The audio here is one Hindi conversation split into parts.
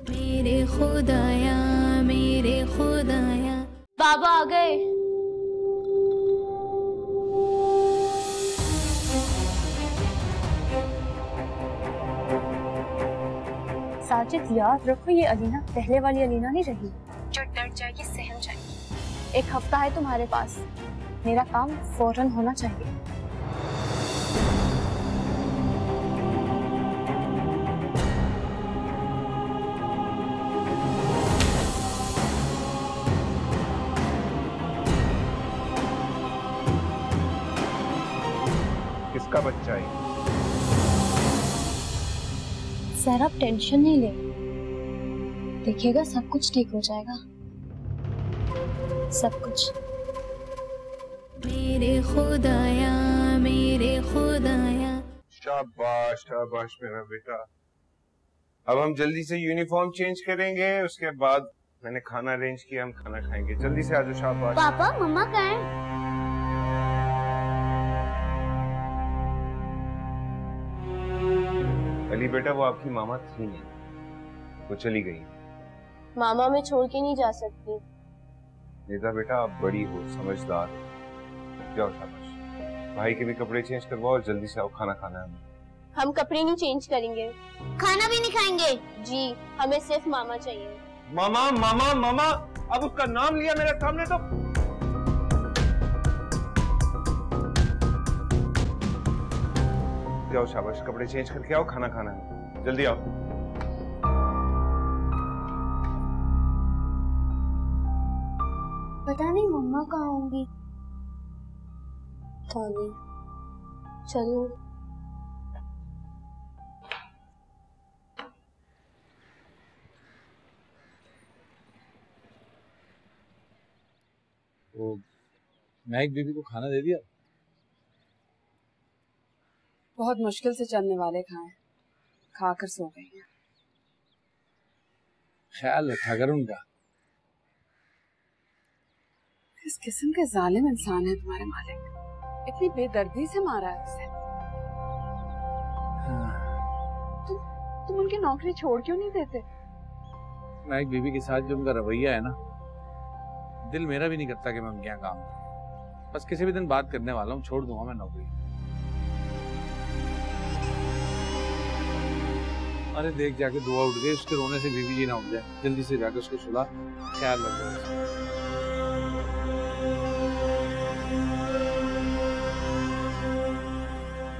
मेरे खुदाया, मेरे खुदाया। बाबा आ गए। साजिद याद रखो, ये अलीना पहले वाली अलीना नहीं रही जो डर जाएगी सहम जाएगी। 1 हफ्ता है तुम्हारे पास, मेरा काम फौरन होना चाहिए। किसका बच्चा है? सर आप टेंशन नहीं ले, देखिएगा सब कुछ ठीक हो जाएगा, सब कुछ। मेरे खुदाया, मेरे खुदाया। शाबाश शाबाश मेरा बेटा। अब हम जल्दी से यूनिफॉर्म चेंज करेंगे, उसके बाद मैंने खाना अरेंज किया, हम खाना खाएंगे। जल्दी से आ जाओ। शाबाश। पापा मम्मा कहाँ हैं? अली बेटा, वो आपकी मामा थी नहीं, वो चली गई। मामा मैं छोड़ के नहीं जा सकती। नेता बेटा, आप बड़ी हो, समझदार हो। जाओ शाबाश। भाई के भी कपड़े चेंज करवाओ और जल्दी से आओ, खाना खाना है हमें। हम कपड़े नहीं चेंज करेंगे, खाना भी नहीं खाएंगे। जी, हमें सिर्फ मामा चाहिए। मामा मामा मामा, अब उसका नाम लिया मेरे सामने तो। जाओ शाबाश, कपड़े चेंज करके आओ, खाना खाना है, जल्दी आओ। पता नहीं मम्मा कहाँ होंगी। चलो। वो महक बीबी को खाना दे दिया? बहुत मुश्किल से चलने वाले खाएं, खाकर सो गई हैं। ख्याल रखा कर उनका। इस किस्म के जालिम इंसान है तुम्हारे मालिक, इतनी बेदर्दी से मारा है उसे। तुम उनकी नौकरी छोड़ क्यों नहीं देते? महक बीबी के साथ जो उनका रवैया है ना, दिल मेरा भी नहीं करता कि मैं उनके यहाँ काम करूं। बस किसी भी दिन बात करने वाला हूँ, छोड़ दूंगा मैं नौकरी। अरे देख, जाके दुआ उठ गई, उसके रोने से बीबी जी ना उठ जाए। जल्दी से जाकर उसको सुला, ख्याल रख दो।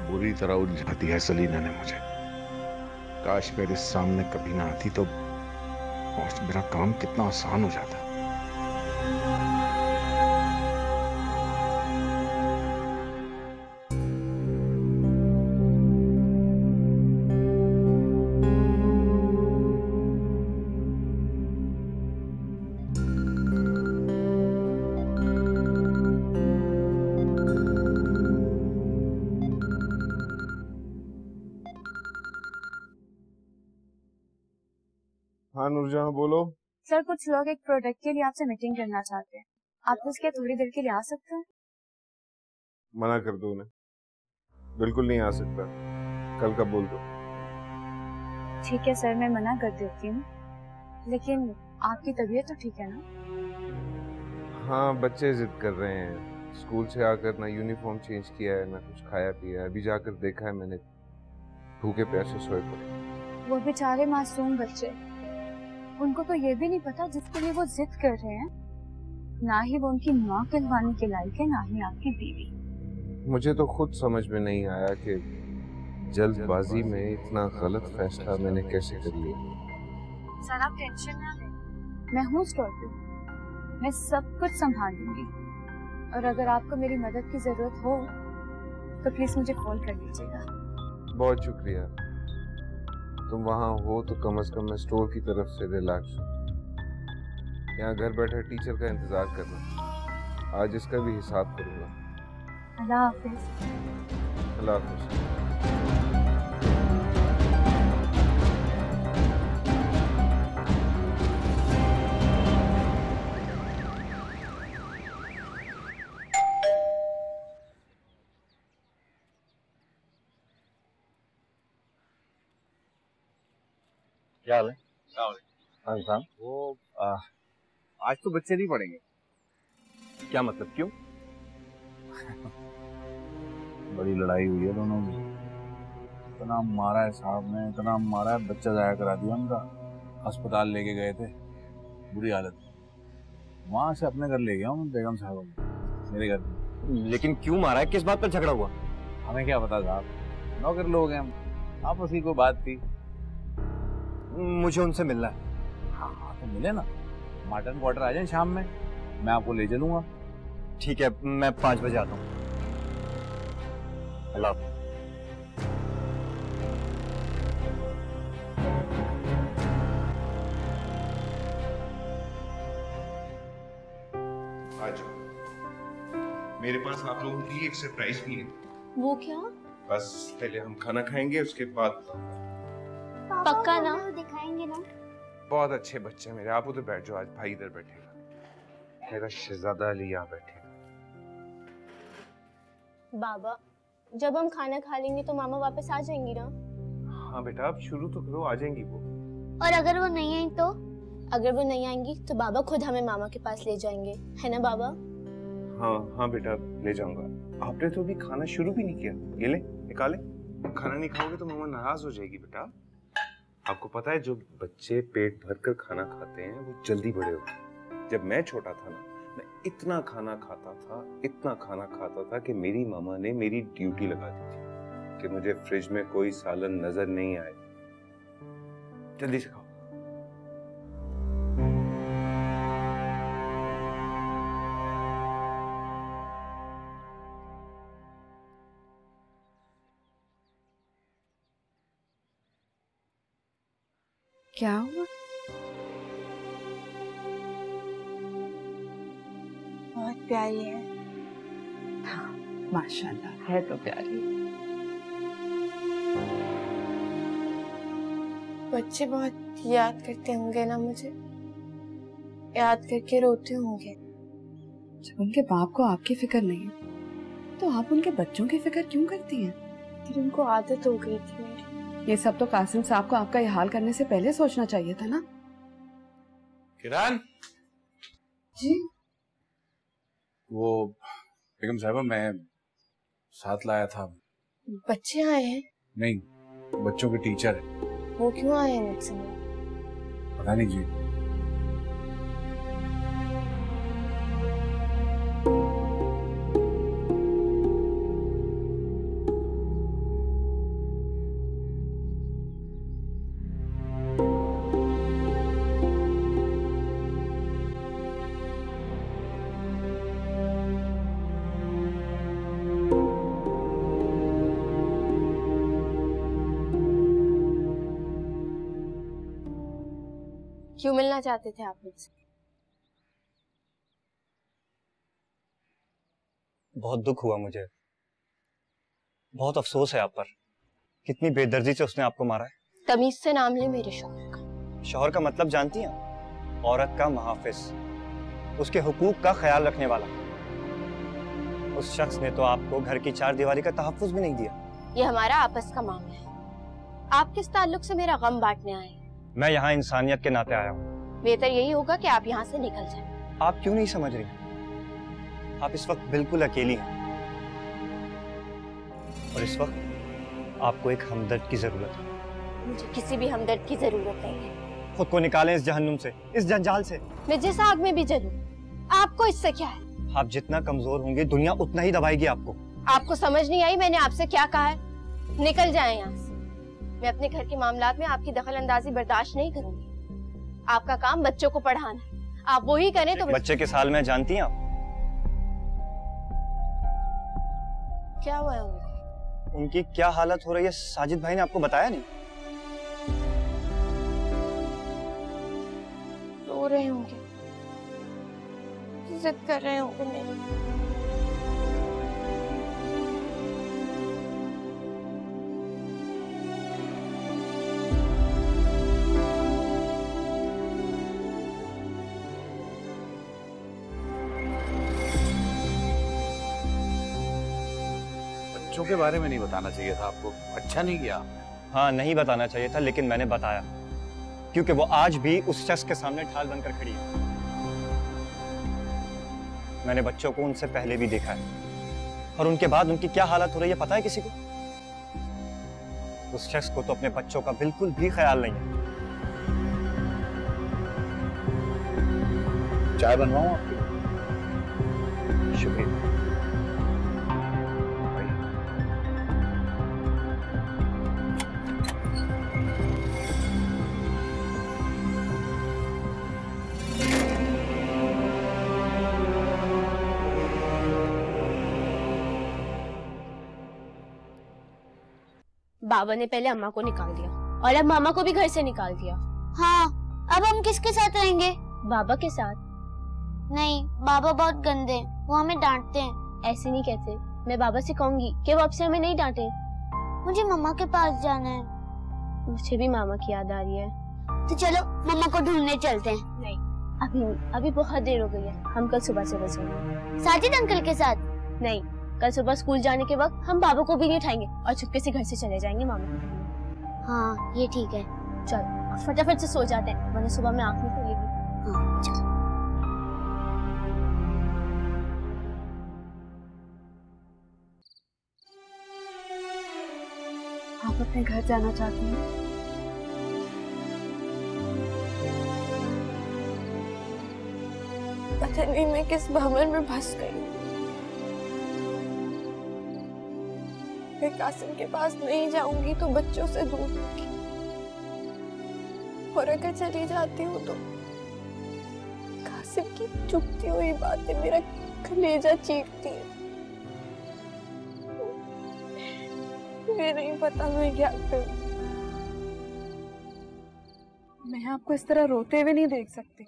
बुरी तरह उलझा दिया सलीना ने मुझे। काश मेरे सामने कभी ना आती तो आज मेरा काम कितना आसान हो जाता। हाँ नूरजहां बोलो। सर कुछ लोग एक प्रोडक्ट के लिए आपसे मीटिंग करना चाहते हैं, आप उसके थोड़ी देर के लिए आ सकते हैं? मना कर दो उन्हें, बिल्कुल नहीं आ सकता, कल का बोल दो। ठीक है सर, मैं मना कर देती हूँ, लेकिन आपकी तबीयत तो ठीक है ना? हाँ, बच्चे जिद कर रहे हैं। स्कूल से आकर ना यूनिफॉर्म चेंज किया है, ना कुछ खाया पिया है। अभी जाकर देखा है मैंने, भूखे प्यासे सोए पड़े। वो बेचारे मासूम बच्चे, उनको तो ये भी नहीं पता जिसके लिए वो जिद कर रहे हैं, ना ही वो उनकी माँ कहलाने के लायक है, ना ही आपकी बीवी। मुझे तो खुद समझ में नहीं आया कि जल्दबाजी में इतना गलत फैसला मैंने कैसे कर लिया। सर आप टेंशन ना लें, मैं हूँ स्टोर पे, मैं सब कुछ संभाल लूंगी। और अगर आपको मेरी मदद की जरूरत हो तो प्लीज मुझे फोन कर दीजिएगा। बहुत शुक्रिया। तुम वहाँ हो तो कम से कम मैं स्टोर की तरफ से रिलैक्स हूँ। यहाँ घर बैठे टीचर का इंतजार करना, आज इसका भी हिसाब करूँगा। अल्लाह हाफिज। अल्लाह हाफिज। क्या हाल है? हाँ साहब। वो आज तो बच्चे नहीं पढ़ेंगे। क्या मतलब, क्यों? बड़ी लड़ाई हुई है दोनों की। इतना मारा है साहब ने, इतना मारा है, बच्चा जाया करा दिया उनका। अस्पताल लेके गए थे, बुरी हालत। वहां से अपने घर ले गया हूँ बेगम साहब मेरे घर में। लेकिन क्यों मारा है, किस बात पर झगड़ा हुआ? हमें क्या पता साहब, नौकर लोग हैं हम। आप उसी को बात थी। मुझे उनसे मिलना है। हाँ तो मिले ना, मार्टन क्वार्टर आ जाए शाम में, मैं आपको ले चलूंगा। ठीक है, मैं 5 बजे आता हूँ। अल्लाह हाफ़िज़। आ जाओ, मेरे पास आप लोगों के लिए एक सरप्राइज भी है। वो क्या? बस पहले हम खाना खाएंगे, उसके बाद पक्का ना? दिखाएंगे ना? बहुत अच्छे बच्चे मेरे। आप उधर बैठ जाओ, आज भाई इधर बैठेगा, मेरा शहजादा अली यहाँ बैठेगा। बाबा, जब हम खाना खा लेंगे तो मामा वापस आ जाएंगी ना? हाँ बेटा, अब शुरू तो करो, आ जाएंगी वो। और अगर वो नहीं आई तो? अगर वो नहीं आएंगी तो बाबा खुद हमें मामा के पास ले जाएंगे, है ना बाबा? हाँ हाँ बेटा, ले जाऊंगा। आपने तो अभी खाना शुरू भी नहीं किया। ये ले, निकाले। खाना नहीं खाओगे तो मामा नाराज हो जाएगी बेटा। आपको पता है, जो बच्चे पेट भरकर खाना खाते हैं वो जल्दी बड़े होते हैं। जब मैं छोटा था ना, मैं इतना खाना खाता था कि मेरी मामा ने मेरी ड्यूटी लगा दी थी कि मुझे फ्रिज में कोई सालन नजर नहीं आए। जल्दी से खाओ। क्या हुआ? बहुत प्यारी है। हाँ माशाल्लाह, है तो प्यारी। बच्चे बहुत याद करते होंगे ना मुझे, याद करके रोते होंगे। जब उनके बाप को आपकी फिक्र नहीं है तो आप उनके बच्चों की फिक्र क्यों करती हैं? फिर उनको आदत हो गई थी मेरी। ये सब तो कासिम साहब को आपका ये हाल करने से पहले सोचना चाहिए था ना। किरण जी, वो बेगम साहिबा, मैं साथ लाया था। बच्चे आए हैं? नहीं, बच्चों के टीचर है। वो क्यों आए हैं मुझसे? पता नहीं जी। क्यों मिलना चाहते थे आप मुझसे? बहुत दुख हुआ मुझे, बहुत अफसोस है आप पर। कितनी बेदर्दी से उसने आपको मारा है। तमीज से नाम ले मेरे शौहर का। शौहर का मतलब जानती हैं? औरत का मुहाफिज, उसके हुकूक का ख्याल रखने वाला। उस शख्स ने तो आपको घर की 4 दीवारी का तहफ्फुज भी नहीं दिया। ये हमारा आपस का मामला है। आप किस ताल्लुक से मेरा गम बांटने आए हैं? मैं यहाँ इंसानियत के नाते आया हूँ। बेहतर यही होगा कि आप यहाँ से निकल जाएं। आप क्यों नहीं समझ रही? आप इस वक्त बिल्कुल अकेली हैं और इस वक्त आपको एक हमदर्द की जरूरत है। मुझे किसी भी हमदर्द की जरूरत नहीं है। खुद को निकालें इस जहन्नुम से, इस जंजाल से। मैं जिस आग में भी जलूं, आपको इससे क्या है? आप जितना कमजोर होंगे दुनिया उतना ही दबाएगी आपको। आपको समझ नहीं आई मैंने आपसे क्या कहा है? निकल जाएं यहाँ से। मैं अपने घर के मामलात में आपकी दखल अंदाजी बर्दाश्त नहीं करूंगी। आपका काम बच्चों को पढ़ाना है, आप वही करें तो। बच्चे के साल में जानती हैं आप क्या हुआ है उनको? उनकी क्या हालत हो रही है साजिद भाई ने आपको बताया नहीं? रो रहे होंगे, जिद कर रहे होंगे मेरी। बच्चों के बारे में नहीं बताना चाहिए था आपको, अच्छा नहीं किया। हाँ, नहीं बताना चाहिए था, लेकिन मैंने बताया। क्योंकि वो आज भी उस शख्स के सामने ढाल बनकर खड़ी है। मैंने बच्चों को उनसे पहले भी देखा है और उनके बाद उनकी क्या हालत हो रही है पता है किसी को? उस शख्स को तो अपने बच्चों का बिल्कुल भी ख्याल नहीं है। चाय बनवाऊं आपके? शुक्रिया। बाबा ने पहले अम्मा को निकाल दिया और अब मामा को भी घर से निकाल दिया। हाँ, अब हम किसके साथ रहेंगे? बाबा के साथ। नहीं, बाबा बहुत गंदे हैं, वो हमें डांटते हैं। ऐसे नहीं कहते, मैं बाबा से कहूंगी कि वो अब से हमें नहीं डांटे। मुझे मम्मा के पास जाना है। मुझे भी मामा की याद आ रही है। तो चलो मम्मा को ढूंढने चलते हैं। नहीं, अभी बहुत देर हो गई है, हम कल सुबह से बचेंगे। साजिद अंकल के साथ? नहीं, कल सुबह स्कूल जाने के वक्त हम बाबा को भी नहीं उठाएंगे और चुपके से घर से चले जाएंगे मामा। हाँ, ये ठीक है। चलो फटाफट से सो जाते हैं वरना सुबह में आँख नहीं खुलेगी। हाँ, चलो। आप अपने घर जाना चाहती हैं? पता नहीं मैं किस भंवर में फंस गई। मैं कासिम के पास नहीं जाऊंगी तो बच्चों से दूर होगी, और अगर चली जाती हूँ तो कासिम की चुपती हुई बातें मेरा कलेजा चीरती है। मुझे नहीं पता मैं क्या करूं। मैं आपको इस तरह रोते हुए नहीं देख सकती।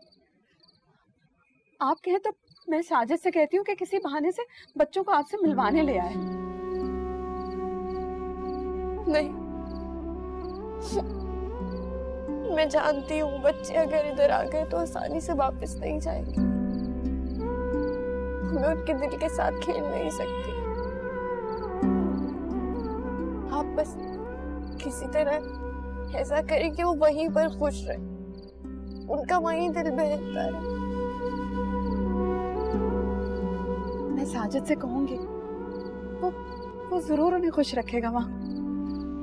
आप कहें तो मैं साजिद से कहती हूँ कि किसी बहाने से बच्चों को आपसे मिलवाने ले आए। नहीं, मैं जानती हूँ बच्चे अगर इधर आ गए तो आसानी से वापस नहीं जाएंगे। मैं उनके दिल के साथ खेल नहीं सकती। आप बस किसी तरह ऐसा करें कि वो वहीं पर खुश रहे, उनका वहीं दिल बहलता रहे। मैं साजिद से कहूंगी, वो जरूर उन्हें खुश रखेगा वहाँ।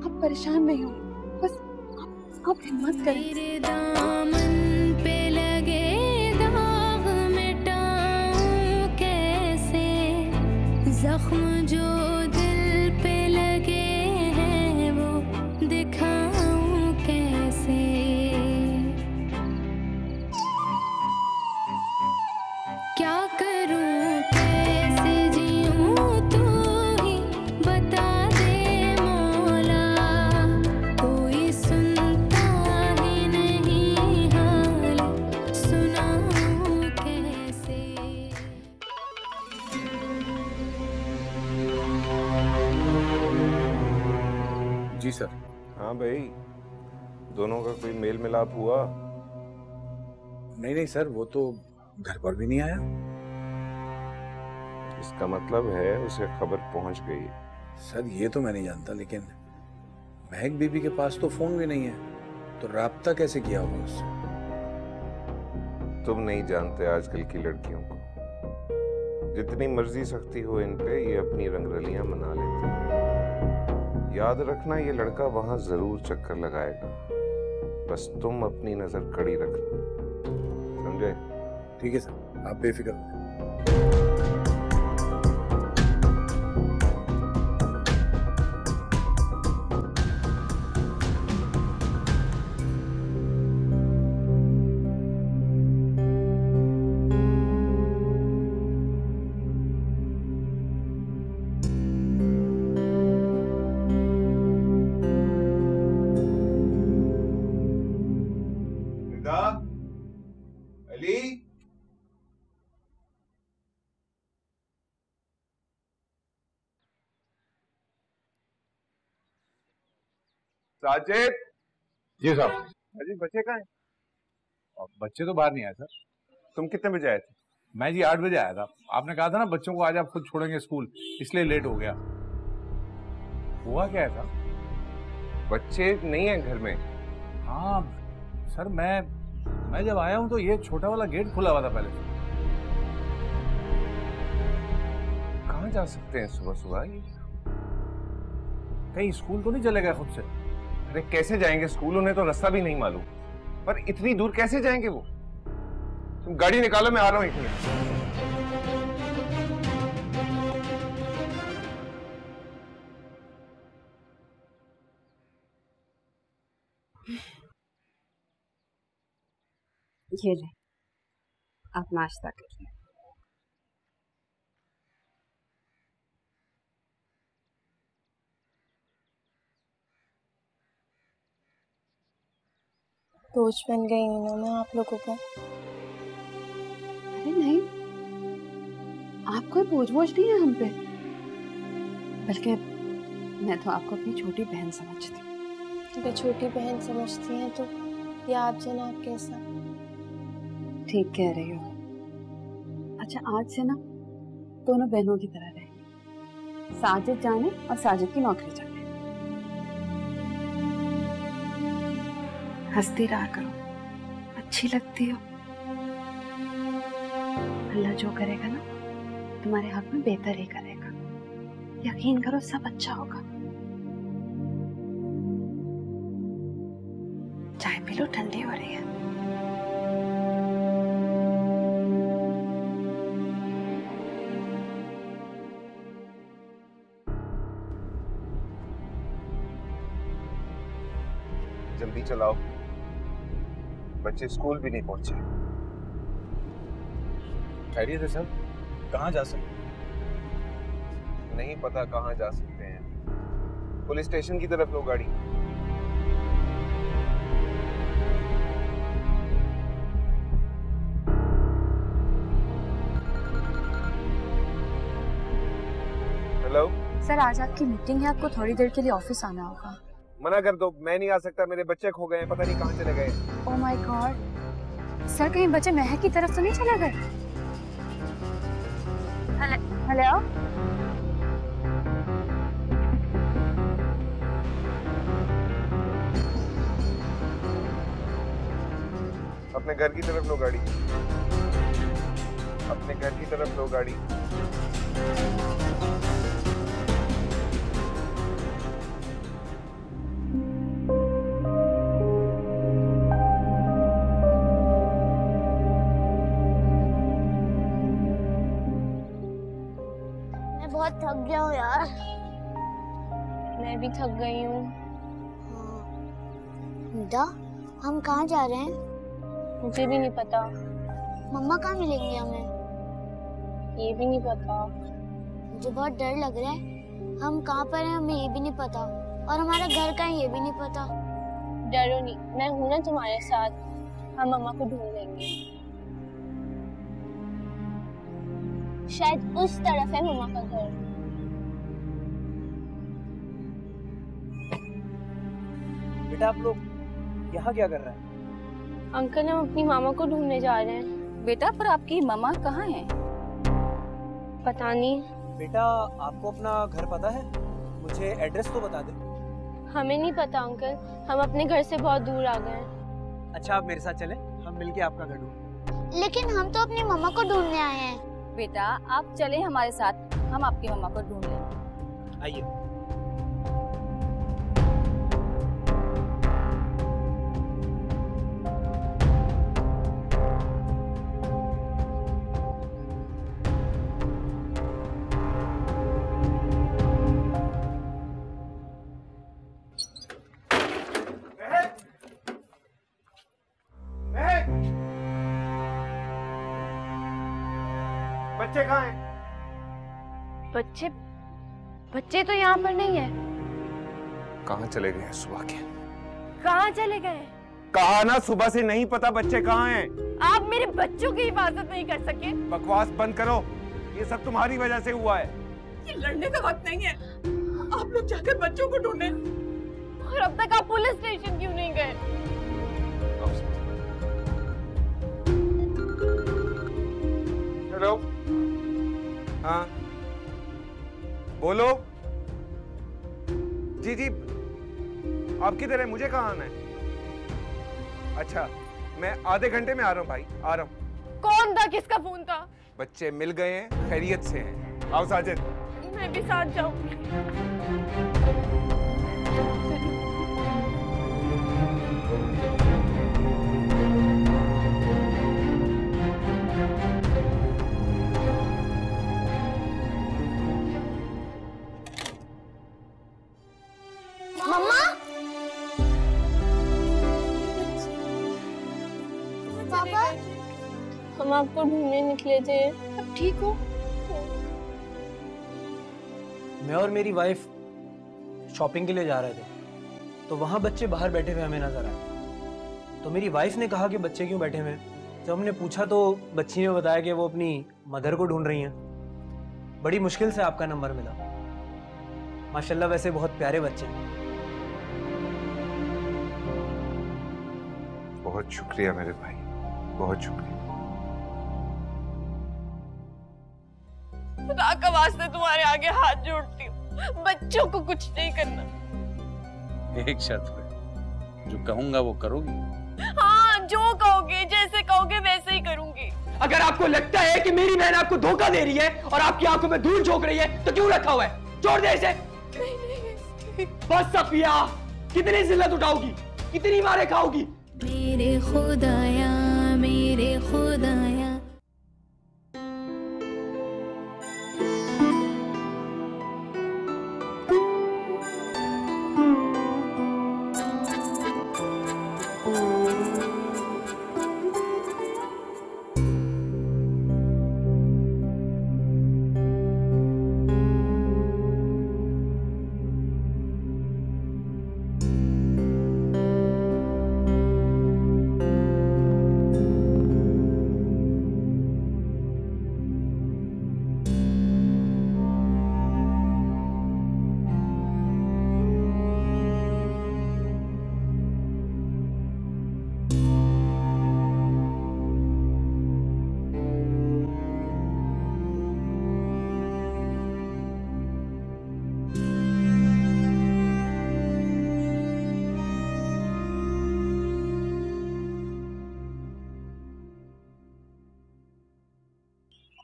आप परेशान नहीं हो, बस आप हिम्मत करें। तेरे दामन पे लगे दाग मिटाऊं कैसे, जख्म जो दिल पे लगे हैं वो दिखाऊं कैसे। क्या करूं कैसे जीऊं तू ही बता दे मौला, कोई सुनता ही नहीं हाल, सुनाऊं कैसे। जी सर। हाँ भाई, दोनों का कोई मेल मिलाप हुआ? नहीं सर, वो तो घर पर भी नहीं आया। इसका मतलब है उसे खबर पहुंच गई। सर ये तो मैं नहीं जानता, लेकिन महक बीबी के पास तो फोन भी नहीं है, तो राब्ता कैसे किया होगा उससे? तुम नहीं जानते आजकल की लड़कियों को, जितनी मर्जी सख्ती हो इन पे ये अपनी रंगरलियां मना लेती हैं। याद रखना ये लड़का वहां जरूर चक्कर लगाएगा, बस तुम अपनी नजर कड़ी रखना, समझे? ठीक है सर, आप बेफिक्र हो। अली, साजिद। जी साहब। अजी बच्चे कहाँ हैं? बच्चे तो बाहर नहीं आए सर। तुम कितने बजे आए थे? मैं जी 8 बजे आया था। आपने कहा था ना बच्चों को आज आप खुद छोड़ेंगे स्कूल, इसलिए लेट हो गया। हुआ क्या है साहब? बच्चे नहीं हैं घर में। हाँ सर मैं जब आया हूँ तो ये छोटा वाला गेट खुला हुआ था पहले से। कहाँ जा सकते हैं सुबह सुबह? कहीं स्कूल तो नहीं चले गए खुद से? अरे कैसे जाएंगे स्कूल, उन्हें तो रास्ता भी नहीं मालूम। पर इतनी दूर कैसे जाएंगे वो? तुम गाड़ी निकालो, मैं आ रहा हूँ 1 मिनट। ये ले, आप नाश्ता करिए। बोझ बन गई हूँ ना मैं आप लोगों का। अरे नहीं, आप कोई बोझ नहीं है हम पे, बल्कि मैं तो आपको अपनी छोटी बहन समझती हूँ। अगर छोटी बहन समझती हैं तो या आप जनाब कैसा? ठीक कह रही हो। अच्छा, आज से ना दोनों बहनों की तरह रहेंगे। साजिद जाने और साजिद की नौकरी जाने। हंसती रहा करो, अच्छी लगती हो। अल्लाह जो करेगा ना तुम्हारे हक में बेहतर ही करेगा। यकीन करो सब अच्छा होगा। चाय पी लो, ठंडी हो रही है। जल्दी चलाओ, बच्चे स्कूल भी नहीं पहुंचे। खैरियत है सर? कहाँ जा सकते? नहीं पता कहाँ जा सकते हैं। पुलिस स्टेशन की तरफ लो गाड़ी। हेलो सर, आज आपकी मीटिंग है, आपको थोड़ी देर के लिए ऑफिस आना होगा। मना कर दो, मैं नहीं आ सकता। मेरे बच्चे खो गए हैं, पता नहीं कहाँ चले गए। ओह माय गॉड सर, कहीं बच्चे महक की तरफ तो नहीं चले गए? हेलो, अपने घर की तरफ लो गाड़ी। अपने घर की तरफ लो गाड़ी। बहुत थक गया हूँ यार। मैं भी थक गई हूँ। निदा, हम कहाँ जा रहे हैं? मुझे भी नहीं पता। मम्मा कहाँ मिलेंगे हमें? ये भी नहीं पता। मुझे बहुत डर लग रहा है। हम कहाँ पर हैं हमें ये भी नहीं पता, और हमारा घर कहाँ है ये भी नहीं पता। डरो नहीं, मैं हूँ ना तुम्हारे साथ। हम मम्मा को ढूंढ लेंगे। शायद उस तरफ है मम्मा का घर। बेटा, आप लोग यहाँ क्या कर रहे हैं? अंकल, हम अपनी मामा को ढूंढने जा रहे हैं। बेटा, पर आपकी मामा कहाँ हैं? पता नहीं। बेटा, आपको अपना घर पता है? मुझे एड्रेस तो बता दे। हमें नहीं पता अंकल, हम अपने घर से बहुत दूर आ गए हैं। अच्छा, आप मेरे साथ चलें, हम मिलके आपका घर ढूंढेंगे। लेकिन हम तो अपनी मम्मा को ढूंढने आए हैं। बेटा, आप चले हमारे साथ, हम आपकी मम्मा को ढूंढ लेंगे। आइए। बच्चे कहाँ हैं? बच्चे तो यहाँ पर नहीं है। कहाँ चले गए सुबह के? कहाँ चले गए? कहा ना सुबह से नहीं पता बच्चे कहाँ हैं। आप मेरे बच्चों की हिफाजत नहीं कर सके। बकवास बंद करो, ये सब तुम्हारी वजह से हुआ है। ये लड़ने का वक्त नहीं है, आप लोग जाकर बच्चों को ढूंढें। और अब तक आप पुलिस स्टेशन क्यों नहीं गए? हेलो, हाँ बोलो। जी जी, आप किधर है? मुझे कहाँ आना है? अच्छा, मैं आधे घंटे में आ रहा हूँ भाई, आ रहा हूँ। कौन था? किसका फोन था? बच्चे मिल गए हैं, खैरियत से हैं। आओ साजिद। मैं भी साथ जाऊंगी। मम्मा, पापा, हम आपको ढूंढने निकले थे। अब ठीक हो? मैं और मेरी वाइफ शॉपिंग के लिए जा रहे थे, तो वहां बच्चे बाहर बैठे हुए हमें नजर आए। तो मेरी वाइफ ने कहा कि बच्चे क्यों बैठे हुए हैं। जब हमने पूछा तो बच्ची ने बताया कि वो अपनी मदर को ढूंढ रही हैं। बड़ी मुश्किल से आपका नंबर मिला। माशाल्लाह, वैसे बहुत प्यारे बच्चे हैं। बहुत शुक्रिया मेरे भाई, बहुत शुक्रिया। खुदा का वास्ते तुम्हारे आगे हाथ जोड़ती हूँ, बच्चों को कुछ नहीं करना। एक शर्त पे, जो कहूंगा वो करोगी? हाँ, जो कहोगे, जैसे कहोगे वैसे ही करूंगी। अगर आपको लगता है कि मेरी बहन आपको धोखा दे रही है और आपकी आंखों में धूल झोंक रही है, तो क्यों रखा हुआ है? छोड़ दे इसे। बस सफिया, कितनी जिल्लत उठाओगी, कितनी मारे खाओगी? मेरे खुदाया, मेरे खुदाया।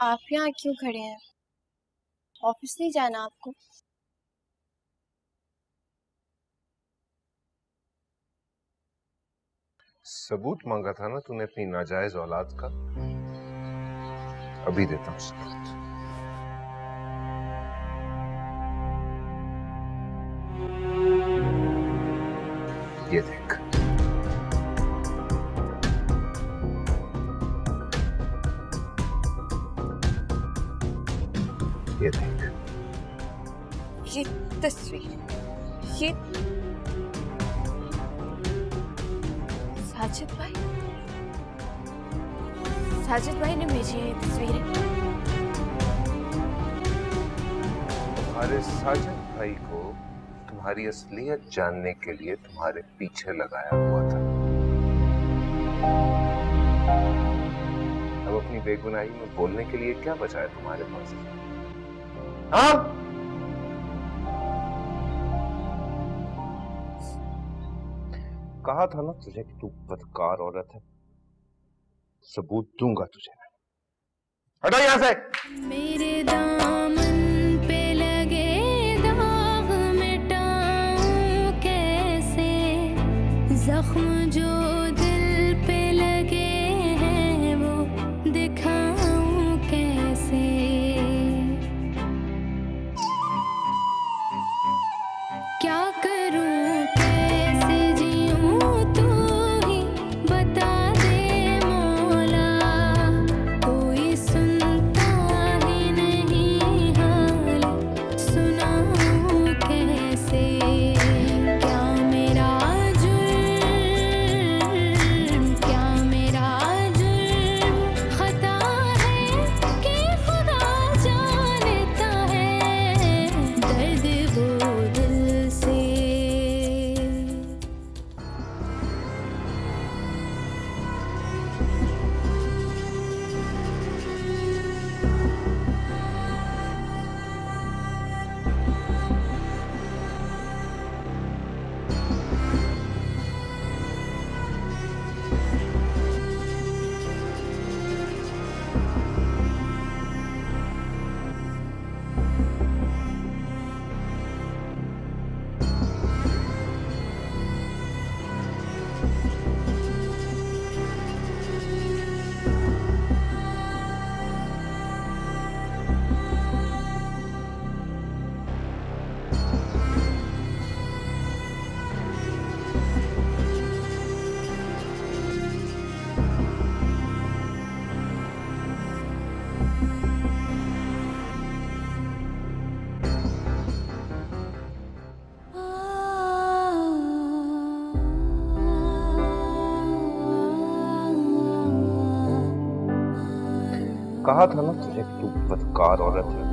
आप यहाँ क्यों खड़े हैं? ऑफिस नहीं जाना आपको? सबूत मांगा था ना तूने अपनी नाजायज औलाद का, अभी देता हूँ सबूत। ये देख, ये देख, ये तस्वीर, ये साजिद भाई ने भेजी है ये तस्वीरें। तुम्हारे साजिद भाई को तुम्हारी असलियत जानने के लिए तुम्हारे पीछे लगाया हुआ था। अब अपनी बेगुनाही में बोलने के लिए क्या बचा है तुम्हारे पास? हाँ? कहा था ना तुझे कि तू बदकार औरत है। सबूत दूंगा तुझे। हटो यहां से। मेरे दामन पे लगे दाग मिटाऊं कैसे, जख्म जो दिल पे लगे हैं वो दिखाऊं कैसे। क्या करूं कैसे जीऊं तू ही बता दे मौला, कोई सुनता ही नहीं कहा था ना तुझे कि तू बदकार औरत है।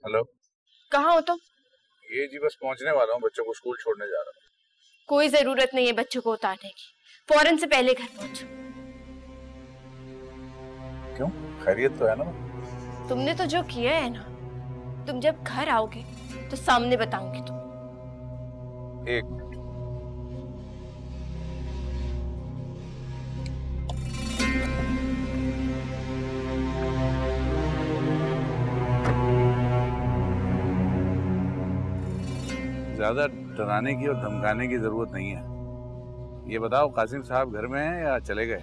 हेलो, कहाँ हो तुम? ये जी बस पहुंचने वाला हूँ, बच्चों को स्कूल छोड़ने जा रहा हूँ। कोई जरूरत नहीं है बच्चों को उतारने की, फौरन से पहले घर पहुंचो। क्यों, खैरियत तो है ना? तुमने तो जो किया है ना, तुम जब घर आओगे तो सामने बताऊंगी तुम। एक ज्यादा डराने की और धमकाने की जरूरत नहीं है। ये बताओ कासिम साहब घर में हैं या चले गए?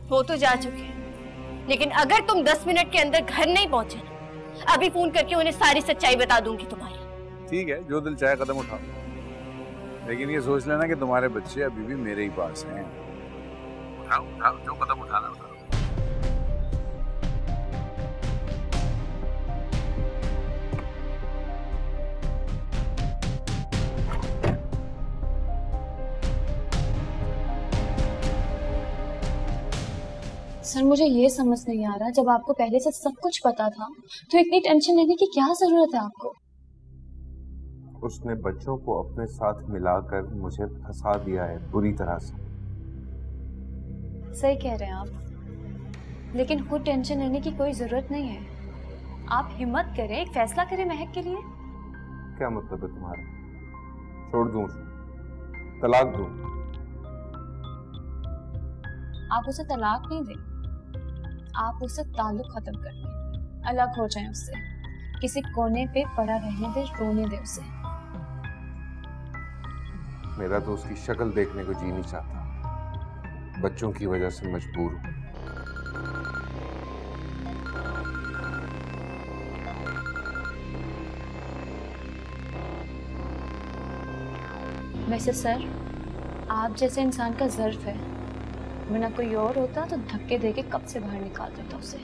वो तो जा चुके हैं, लेकिन अगर तुम 10 मिनट के अंदर घर नहीं पहुंचे ना, अभी फोन करके उन्हें सारी सच्चाई बता दूंगी तुम्हारी। ठीक है, जो दिल चाहे कदम उठाओ, लेकिन ये सोच लेना कि तुम्हारे बच्चे अभी भी मेरे ही पास हैं। उठाओ उठाओ, जो कदम उठाना उठाओ। सर मुझे ये समझ नहीं आ रहा, जब आपको पहले से सब कुछ पता था तो इतनी टेंशन लेने की क्या जरूरत है आपको? उसने बच्चों को अपने साथ मिलाकर मुझे फंसा दिया है बुरी तरह से। सही कह रहे हैं आप, लेकिन खुद टेंशन लेने की कोई जरूरत नहीं है। आप हिम्मत करें, एक फैसला करें महक के लिए। क्या मतलब है तुम्हारा? छोड़ दूं उसे? तलाक दूं? आप उसे तलाक नहीं दें, आप उससे ताल्लुक खत्म कर दें, अलग हो जाएं उससे, किसी कोने पे पड़ा रहने दे, रोने दे उसे। मेरा तो उसकी शक्ल देखने को जी नहीं चाहता, बच्चों की वजह से मजबूर हूं। वैसे सर, आप जैसे इंसान का ज़र्फ है, वरना कोई और होता तो धक्के देके कब से बाहर निकाल देता उसे।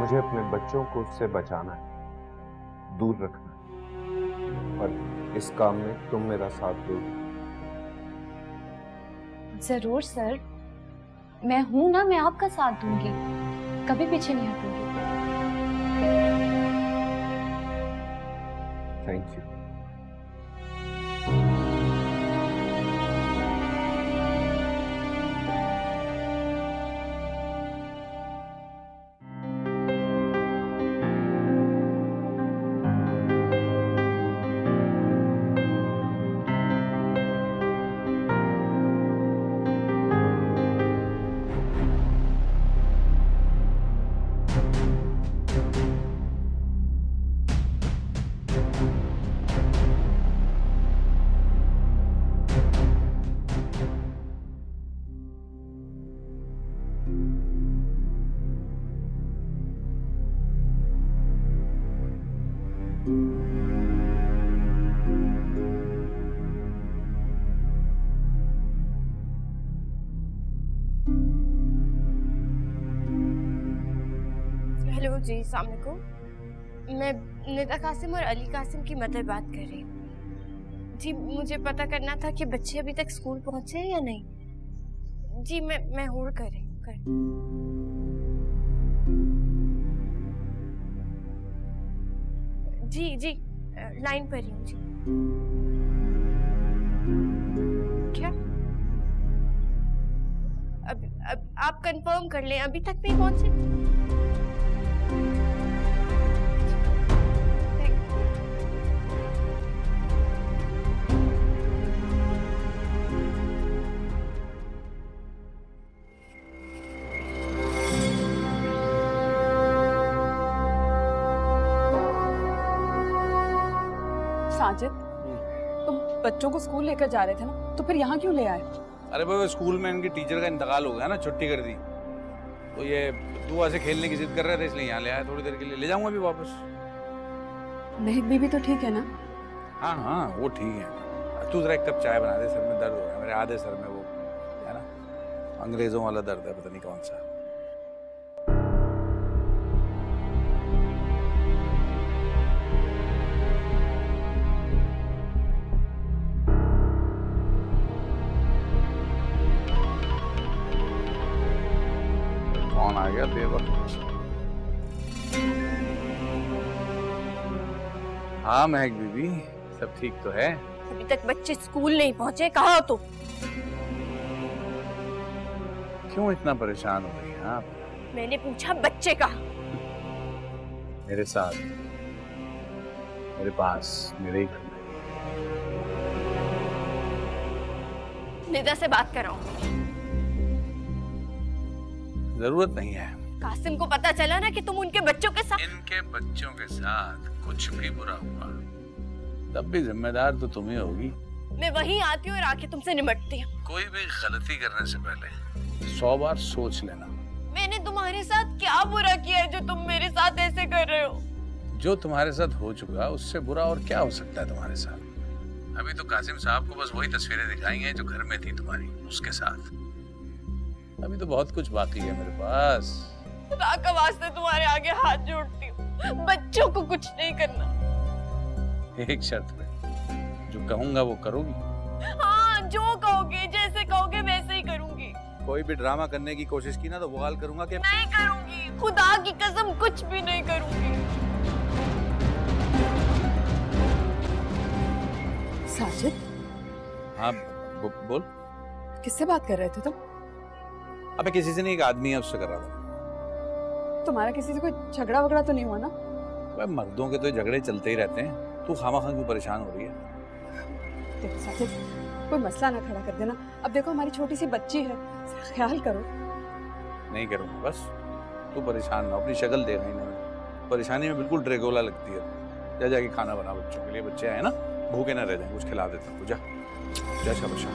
मुझे अपने बच्चों को उससे बचाना है, दूर रखना है, और इस काम में तुम मेरा साथ दोगे। जरूर सर, मैं हूं ना, मैं आपका साथ दूंगी, कभी पीछे नहीं हटूंगी। Thank you. हेलो जी, अस्सलाम वालेकुम। मैं निदा कासिम और अली कासिम की मदर बात कर रही हूँ जी। मुझे पता करना था कि बच्चे अभी तक स्कूल पहुंचे हैं या नहीं। जी मैं होल्ड कर रही हूँ। जी जी लाइन पर ही हूँ जी। क्या अब आप कंफर्म कर लें, अभी तक नहीं पहुंचे? साजिद, तुम बच्चों को स्कूल लेकर जा रहे थे ना, तो फिर यहाँ क्यों ले आए? अरे भाई वो स्कूल में इनकी टीचर का इंतकाल हो गया ना, छुट्टी कर दी, तो ये दुआ से खेलने की जिद कर रहे थे, इसलिए यहाँ ले आया थोड़ी देर के लिए। ले जाऊंगा अभी वापस। महक बीबी तो ठीक है ना? हाँ हाँ वो ठीक है। तू जरा एक कप चाय बना दे, सर में दर्द हो गया मेरे, आधे सर में वो है ना अंग्रेजों वाला दर्द है, पता नहीं कौन सा। कौन आ गया बेवक्त? हाँ महक बीबी, सब ठीक तो है? अभी तक बच्चे स्कूल नहीं पहुंचे, कहाँ हो तुम? क्यों इतना परेशान हो रही हैं आप? मैंने पूछा बच्चे कहाँ? मेरे साथ, मेरे पास, मेरे ही घर में। निदा से बात कर रहा हूँ। जरूरत नहीं है। कासिम को पता चला ना कि तुम उनके बच्चों के साथ। इनके बच्चों के साथ कुछ भी बुरा हुआ तब भी जिम्मेदार तो तुम ही होगी। मैं वहीं आती हूँ और आके तुमसे निपटती हूँ। कोई भी गलती करने से पहले 100 बार सोच लेना। मैंने तुम्हारे साथ क्या बुरा किया है जो तुम मेरे साथ ऐसे कर रहे हो? जो तुम्हारे साथ हो चुका उससे बुरा और क्या हो सकता है तुम्हारे साथ? अभी तो कासिम साहब को बस वही तस्वीरें दिखाई हैं जो घर में थी तुम्हारी उसके साथ। अभी तो बहुत कुछ बाकी है मेरे पास। खुदा का वास्ते तुम्हारे आगे हाथ जोड़ती हूँ, बच्चों को कुछ नहीं करना। एक शर्त पे, जो कहूंगा वो करोगी? हाँ जो कहोगे, जैसे कहोगे वैसे ही करूंगी। कोई भी ड्रामा करने की कोशिश की ना तो बवाल करूंगा कि नहीं करूंगी, खुदा की कसम कुछ भी नहीं करूंगी। साजिद। हाँ बोल। किससे बात कर रहे थे तुम? अबे किसी से नहीं, एक आदमी है उससे कर रहा था। तुम्हारा किसी से कोई झगड़ा वगड़ा तो नहीं हुआ ना? भाई मर्दों के तो झगड़े चलते ही रहते हैं, तू खामा खां क्यों परेशान हो रही है? देख साजिद, कोई मसला ना खड़ा कर देना। अब देखो हमारी छोटी सी बच्ची है, ख्याल करो। नहीं करूंगा, बस तू परेशान ना, अपनी शक्ल देख रही ना, परेशानी में बिल्कुल ड्रेगोला लगती है। जा जाके खाना बना बच्चों के लिए, बच्चे आए ना भूखे ना रह जाए, कुछ खिला देता हूँ। जा शाबाश।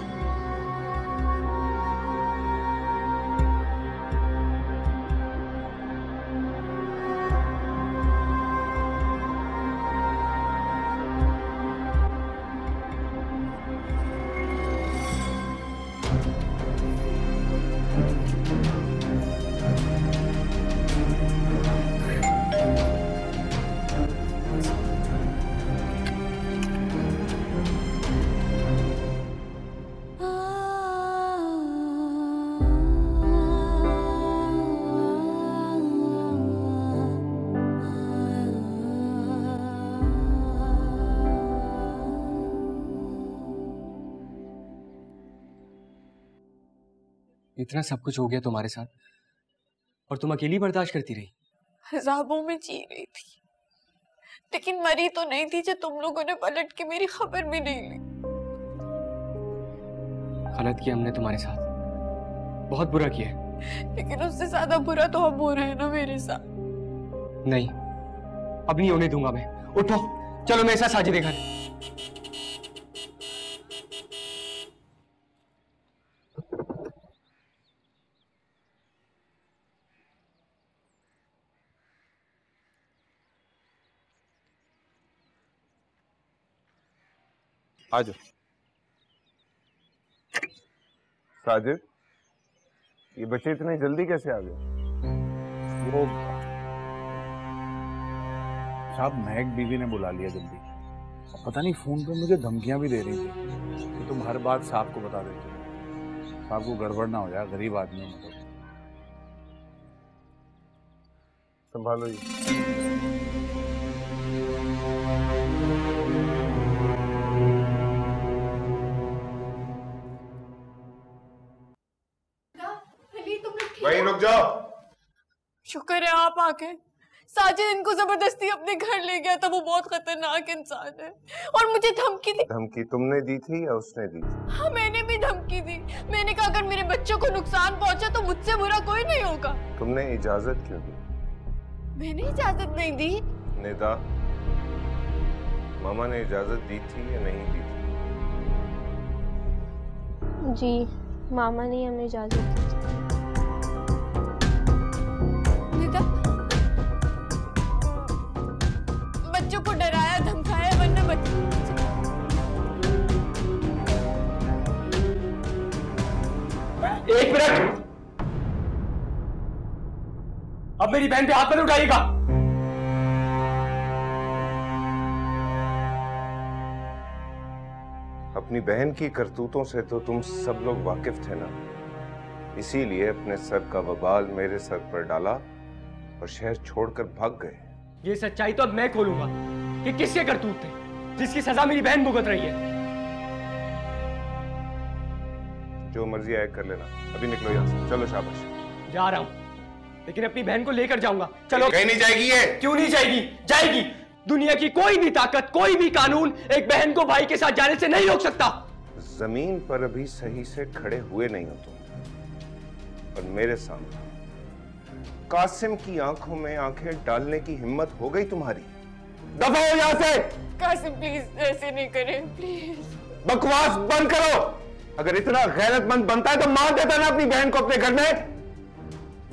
इतना सब कुछ हो गया तुम्हारे साथ और तुम अकेली बर्दाश्त करती रही। ख्वाबों में जी रही थी, लेकिन मरी तो नहीं थी जो तुम लोगों ने पलट के मेरी खबर भी नहीं ली। गलत किया हमने तुम्हारे साथ, बहुत बुरा किया, लेकिन उससे ज्यादा बुरा तो अब हो रहा है ना मेरे साथ। नहीं अब नहीं होने दूंगा मैं। उठो चलो मेरे साथ साजिद के घर। आ जाओ। साजिद, ये बच्चे इतने जल्दी कैसे आ गए? वो साहब महक बीवी ने बुला लिया जल्दी। पता नहीं फोन पे मुझे धमकियां भी दे रही थी कि तुम हर बात साहब को बता देते हो, साहब को गड़बड़ ना हो जाए, गरीब आदमी है मतलब। संभालो ये। वहीं रुक जाओ। शुक्र है आप आ गए। साजिद इनको जबरदस्ती अपने घर ले गया था, वो बहुत खतरनाक इंसान है और मुझे धमकी दी। धमकी तुमने दी थी या उसने दी थी? हाँ मैंने भी धमकी दी। मैंने कहा अगर मेरे बच्चों को नुकसान पहुंचा तो मुझसे बुरा कोई नहीं होगा। तुमने इजाजत क्यों दी? मैंने इजाजत नहीं दी। निदा, मामा ने इजाजत दी थी या नहीं दी थी? जी मामा ने हमें इजाजत दी। निदा, बच्चों को डराया धमकाया वरना एक मिनट, अब मेरी बहन पे हाथ मत उठाइएगा। अपनी बहन की करतूतों से तो तुम सब लोग वाकिफ थे ना, इसीलिए अपने सर का वबाल मेरे सर पर डाला और शहर छोड़कर भाग गए। ये सच्चाई तो अब मैं खोलूंगा कि किसके करतूत थे, जिसकी सजा मेरी बहन भुगत रही है। जो मर्जी आए कर लेना, अभी निकलो यहाँ से, चलो शाबाश। जा रहा हूँ, लेकिन अपनी बहन को लेकर जाऊंगा। चलो। कहीं नहीं जाएगी ये। क्यों नहीं जाएगी? जाएगी। दुनिया की कोई भी ताकत, कोई भी कानून एक बहन को भाई के साथ जाने से नहीं रोक सकता। जमीन पर अभी सही से खड़े हुए नहीं हो तुम, और मेरे सामने कासिम की आंखों में आंखें डालने की हिम्मत हो गई तुम्हारी। दफा हो यहां से। कासिम प्लीज ऐसे नहीं करें, प्लीज। बकवास बंद करो। अगर इतना गैरतमंद बनता है तो मार देता ना अपनी बहन को अपने घर में।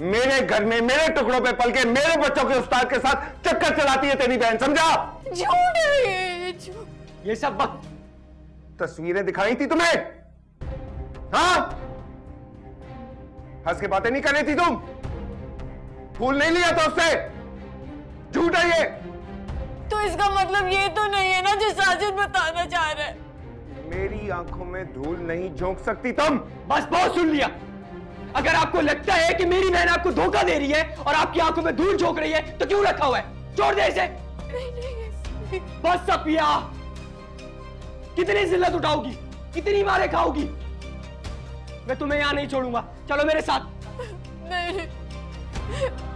मेरे घर में मेरे टुकड़ों पे पल के मेरे बच्चों के उस्ताद के साथ चक्कर चलाती है तेरी बहन, समझा? झूठ है झूठ। ये सब तस्वीरें दिखाई थी तुम्हें? हाँ, हंस के बातें नहीं कर रही थी तुम? फूल नहीं लिया था उससे? झूठ है ये। तो इसका मतलब ये तो नहीं है ना जो साजिद बताना चाह रहा है? मेरी आंखों में धूल नहीं झोंक सकती तुम। बस बहुत सुन लिया। अगर आपको लगता है कि मेरी बहन आपको धोखा दे रही है और आपकी आंखों में धूल झोंक रही है तो क्यों रखा हुआ है? छोड़ दे इसे। नहीं। बस सफिया, कितनी जिल्लत उठाओगी, कितनी मारे खाओगी? मैं तुम्हें यहां नहीं छोड़ूंगा, चलो मेरे साथ। नहीं,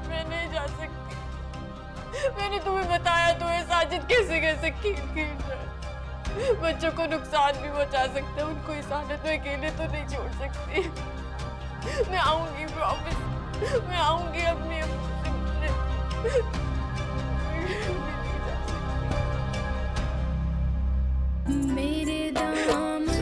मैं नहीं जा सकती। मैंने तुम्हें बताया तो है साजिद कैसे कैसे खेल बच्चों को नुकसान भी पहुंचा सकते हैं, उनको इस हालत में अकेले तो नहीं छोड़ सकती। मैं आऊंगी, प्रॉमिस, मैं आऊंगी अपनी मेरे दामन